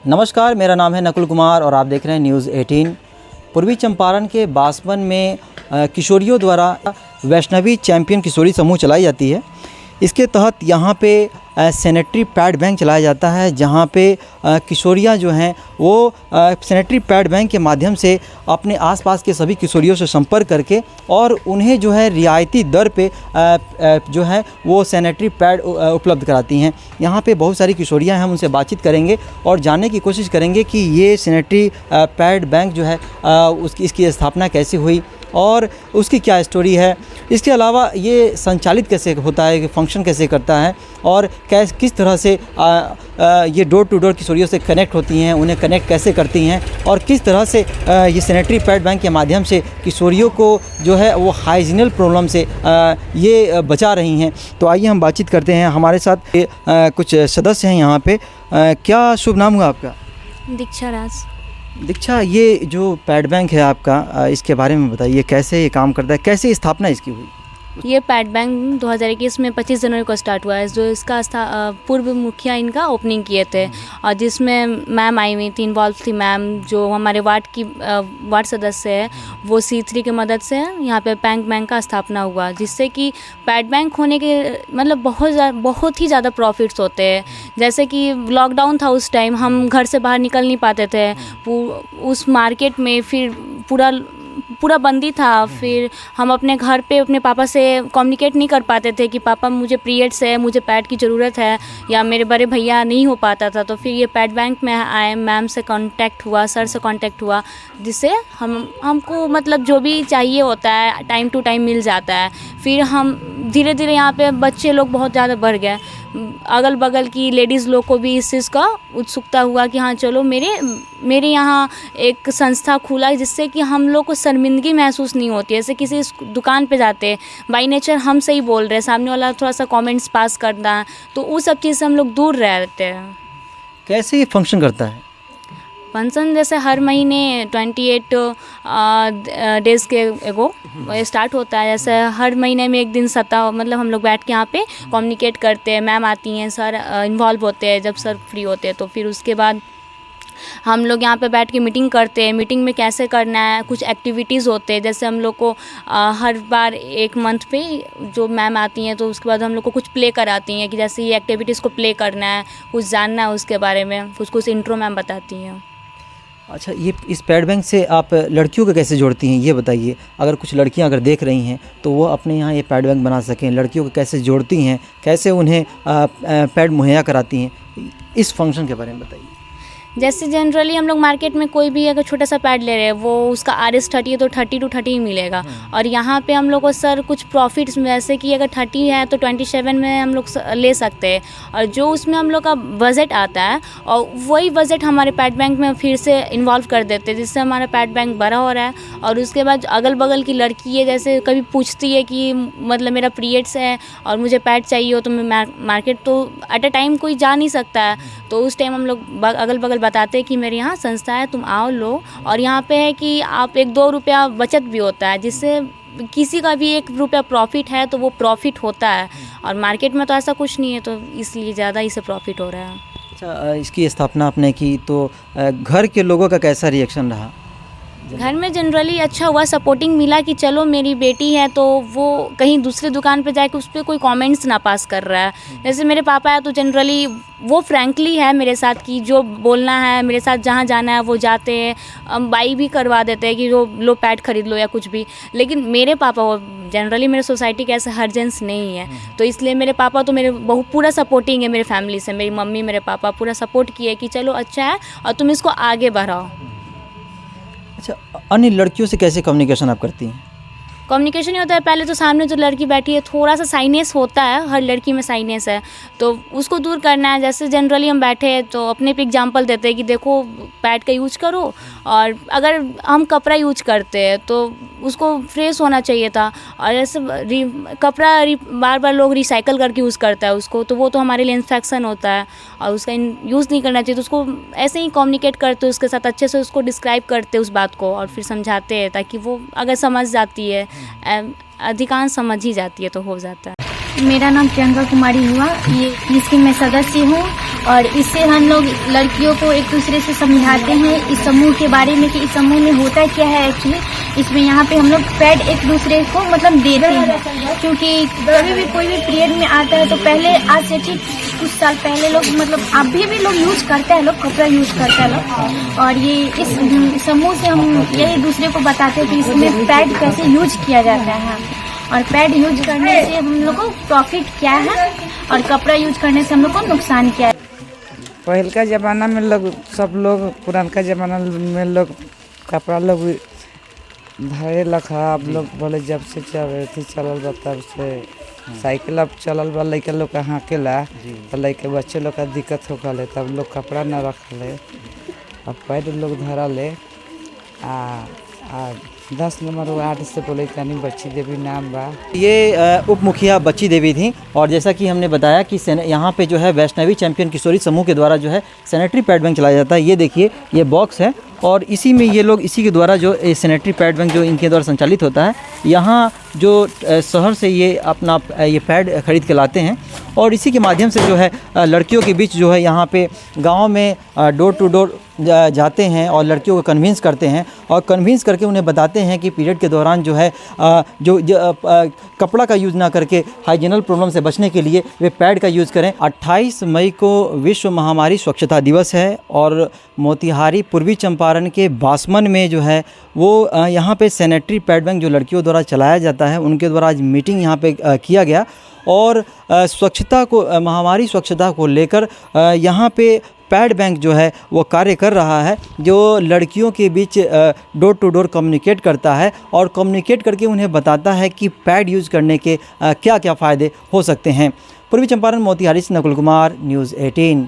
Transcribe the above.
नमस्कार, मेरा नाम है नकुल कुमार और आप देख रहे हैं न्यूज़ 18। पूर्वी चंपारण के बासवन में किशोरियों द्वारा वैष्णवी चैंपियन किशोरी समूह चलाई जाती है। इसके तहत यहाँ पे सैनिटरी पैड बैंक चलाया जाता है, जहाँ पे किशोरियाँ जो हैं वो सैनिटरी पैड बैंक के माध्यम से अपने आसपास के सभी किशोरियों से संपर्क करके और उन्हें जो है रियायती दर पे जो है वो सैनिटरी पैड उपलब्ध कराती हैं। यहाँ पे बहुत सारी किशोरियाँ हैं, हम उनसे बातचीत करेंगे और जानने की कोशिश करेंगे कि ये सैनिटरी पैड बैंक जो है इसकी स्थापना कैसे हुई और उसकी क्या स्टोरी है। इसके अलावा ये संचालित कैसे होता है, फंक्शन कैसे करता है और किस तरह से ये डोर टू डोर किशोरियों से कनेक्ट होती हैं, उन्हें कनेक्ट कैसे करती हैं और किस तरह से ये सैनिटरी पैड बैंक के माध्यम से किशोरियों को जो है वो हाइजीनल प्रॉब्लम से ये बचा रही हैं। तो आइए हम बातचीत करते हैं। हमारे साथ कुछ सदस्य हैं यहाँ पे। क्या शुभ नाम हुआ आपका? दीक्षा राज। दीक्षा, ये जो पैड बैंक है आपका, इसके बारे में बताइए, कैसे ये काम करता है, कैसे स्थापना इसकी हुई? ये पैड बैंक 2021 में 25 जनवरी को स्टार्ट हुआ है। जो इसका पूर्व मुखिया इनका ओपनिंग किए थे और जिसमें मैम आई हुई थी, इन्वॉल्व थी मैम, जो हमारे वार्ड सदस्य है, वो C3 की मदद से यहाँ पे बैंक का स्थापना हुआ, जिससे कि पैड बैंक होने के मतलब बहुत ही ज़्यादा प्रॉफिट्स होते हैं। जैसे कि लॉकडाउन था उस टाइम, हम घर से बाहर निकल नहीं पाते थे, उस मार्केट में फिर पूरा बंदी था। फिर हम अपने घर पे अपने पापा से कम्युनिकेट नहीं कर पाते थे कि पापा मुझे पीरियड्स है, मुझे पैड की ज़रूरत है, या मेरे बड़े भैया नहीं हो पाता था। तो फिर ये पैड बैंक में आए, मैम से कांटेक्ट हुआ, सर से कांटेक्ट हुआ, जिससे हमको मतलब जो भी चाहिए होता है टाइम टू टाइम मिल जाता है। फिर हम धीरे धीरे यहाँ पे बच्चे लोग बहुत ज़्यादा बढ़ गए, अगल बगल की लेडीज़ लोग को भी इस चीज़ का उत्सुकता हुआ कि हाँ चलो मेरे यहाँ एक संस्था खुला है, जिससे कि हम लोग को शर्मिंदगी महसूस नहीं होती है। जैसे किसी दुकान पे जाते बाई नेचर हम सही बोल रहे हैं, सामने वाला थोड़ा सा कमेंट्स पास करना है, तो वो सब चीज़ से हम लोग दूर रहते हैं। कैसे ये फंक्शन करता है? फंक्शन जैसे हर महीने 28 डेज़ के एगो स्टार्ट होता है। जैसे हर महीने में एक दिन सप्ताह मतलब हम लोग बैठ के यहाँ पे कम्युनिकेट करते हैं, मैम आती हैं, सर इन्वॉल्व होते हैं जब सर फ्री होते हैं। तो फिर उसके बाद हम लोग यहाँ पे बैठ के मीटिंग करते हैं। मीटिंग में कैसे करना है, कुछ एक्टिविटीज़ होते हैं। जैसे हम लोग को हर बार एक मंथ पे जो मैम आती हैं, तो उसके बाद हम लोग को कुछ प्ले कराती हैं कि जैसे ये एक्टिविटीज़ को प्ले करना है, कुछ जानना है उसके बारे में, कुछ इंट्रो मैम बताती हैं। अच्छा, ये इस पैड बैंक से आप लड़कियों को कैसे जोड़ती हैं, ये बताइए। अगर कुछ लड़कियां अगर देख रही हैं तो वो अपने यहाँ ये पैड बैंक बना सकें, लड़कियों को कैसे जोड़ती हैं, कैसे उन्हें पैड मुहैया कराती हैं, इस फंक्शन के बारे में बताइए। जैसे जनरली हम लोग मार्केट में कोई भी अगर छोटा सा पैड ले रहे हैं, वो उसका RS30 है तो 30 to 30 ही मिलेगा। और यहाँ पे हम लोग को सर कुछ प्रॉफिट्स में, जैसे कि अगर 30 है तो 27 में हम लोग ले सकते हैं, और जो उसमें हम लोग का बजट आता है और वही बजट हमारे पैड बैंक में फिर से इन्वॉल्व कर देते हैं, जिससे हमारा पैड बैंक बड़ा हो रहा है। और उसके बाद अगल बगल की लड़की है, जैसे कभी पूछती है कि मतलब मेरा पीरियड्स है और मुझे पैड चाहिए हो, तो मैं मार्केट तो एट अ टाइम कोई जा नहीं सकता है, तो उस टाइम हम लोग अगल बगल बताते हैं कि मेरे यहाँ संस्था है, तुम आओ लो। और यहाँ पे है कि आप 1-2 रुपया बचत भी होता है, जिससे किसी का भी 1 रुपया प्रॉफिट है तो वो प्रॉफिट होता है, और मार्केट में तो ऐसा कुछ नहीं है, तो इसलिए ज़्यादा इसे प्रॉफिट हो रहा है। अच्छा, इसकी स्थापना आपने की तो घर के लोगों का कैसा रिएक्शन रहा? घर में जनरली अच्छा हुआ, सपोर्टिंग मिला कि चलो मेरी बेटी है तो वो कहीं दूसरे दुकान पे जाके उस पर कोई कमेंट्स ना पास कर रहा है। जैसे मेरे पापा है तो जनरली वो फ्रैंकली है मेरे साथ कि जो बोलना है, मेरे साथ जहाँ जाना है वो जाते हैं, बाई भी करवा देते हैं कि जो लो पैड खरीद लो या कुछ भी। लेकिन मेरे पापा वो जनरली मेरे सोसाइटी के ऐसे हर जेंट्स नहीं है, तो इसलिए मेरे पापा तो मेरे बहुत पूरा सपोर्टिंग है मेरे फैमिली से। मेरी मम्मी मेरे पापा पूरा सपोर्ट किए कि चलो अच्छा है और तुम इसको आगे बढ़ाओ। अच्छा, अन्य लड़कियों से कैसे कम्युनिकेशन आप करती हैं? कम्युनिकेशन ही होता है, पहले तो सामने जो लड़की बैठी है थोड़ा सा साइनेस होता है, हर लड़की में साइनेस है, तो उसको दूर करना है। जैसे जनरली हम बैठे हैं तो अपने पे एग्जांपल देते हैं कि देखो पैड का यूज करो, और अगर हम कपड़ा यूज करते हैं तो उसको फ्रेश होना चाहिए था, और ऐसे कपड़ा बार बार लोग रिसाइकल करके यूज़ करता है उसको, तो वो तो हमारे लिए इन्फेक्शन होता है और उसका यूज़ नहीं करना चाहिए। तो उसको ऐसे ही कम्युनिकेट करते उसके साथ, अच्छे से उसको डिस्क्राइब करते उस बात को, और फिर समझाते हैं ताकि वो अगर समझ जाती है, अधिकांश समझ ही जाती है तो हो जाता है। मेरा नाम प्रियंका कुमारी हुआ, ये इसकी मैं सदस्य हूँ और इससे हम लोग लड़कियों को एक दूसरे से समझाते हैं इस समूह के बारे में कि इस समूह में होता क्या है एक्चुअली। इसमें यहाँ पे हम लोग पैड एक दूसरे को मतलब देते हैं, क्योंकि कभी भी कोई भी पीरियड में आता है तो पहले आज से ठीक कुछ साल पहले लोग मतलब अभी भी लोग यूज करते हैं, लोग कपड़ा यूज करते हैं लोग। और ये इस समूह से हम यही दूसरे को बताते हैं कि इसमें पैड कैसे यूज किया जाता है और पैड यूज करने से हम लोग को प्रॉफिट क्या है और कपड़ा यूज करने से हम लोग को नुकसान क्या है। पहलका ज़माना में लोग सब लोग पुरानका ज़माना में लोग कपड़ा लोग धरे लखा। अब लोग बोले जब से चलल बा तब से साइकिल अब चलल बा, लड़का लोग कहाँ अकेला तो लड़के बच्चे लोग का दिक्कत हो गए तब लोग कपड़ा न रखले। अब पैड लोग धरा ले आ 10 नंबर वार्ड से बोले कहीं बच्ची देवी नाम बा। ये उप मुखिया बच्ची देवी थी और जैसा कि हमने बताया कि यहाँ पे जो है वैष्णवी चैंपियन किशोरी समूह के द्वारा जो है सैनिटरी पैड बैंक चलाया जाता है। ये देखिए ये बॉक्स है और इसी में ये लोग इसी के द्वारा जो सैनिटरी पैड बैंक जो इनके द्वारा संचालित होता है, यहाँ जो शहर से ये अपना ये पैड खरीद के लाते हैं और इसी के माध्यम से जो है लड़कियों के बीच जो है यहाँ पे गाँव में डोर टू डोर जाते हैं और लड़कियों को कन्विंस करते हैं और कन्विंस करके उन्हें बताते हैं कि पीरियड के दौरान जो है कपड़ा का यूज़ ना करके हाइजीनल प्रॉब्लम से बचने के लिए वे पैड का यूज़ करें। 28 मई को विश्व महामारी स्वच्छता दिवस है और मोतिहारी पूर्वी चंपारण के बासमन में जो है वो यहाँ पे सैनिटरी पैड बैंक जो लड़कियों द्वारा चलाया जाता है उनके द्वारा आज मीटिंग यहाँ पे किया गया और स्वच्छता को महामारी स्वच्छता को लेकर यहाँ पे पैड बैंक जो है वो कार्य कर रहा है, जो लड़कियों के बीच डोर टू डोर कम्युनिकेट करता है और कम्युनिकेट करके उन्हें बताता है कि पैड यूज़ करने के क्या क्या फ़ायदे हो सकते हैं। पूर्वी चंपारण मोतिहारी से नकुल कुमार, न्यूज़ 18।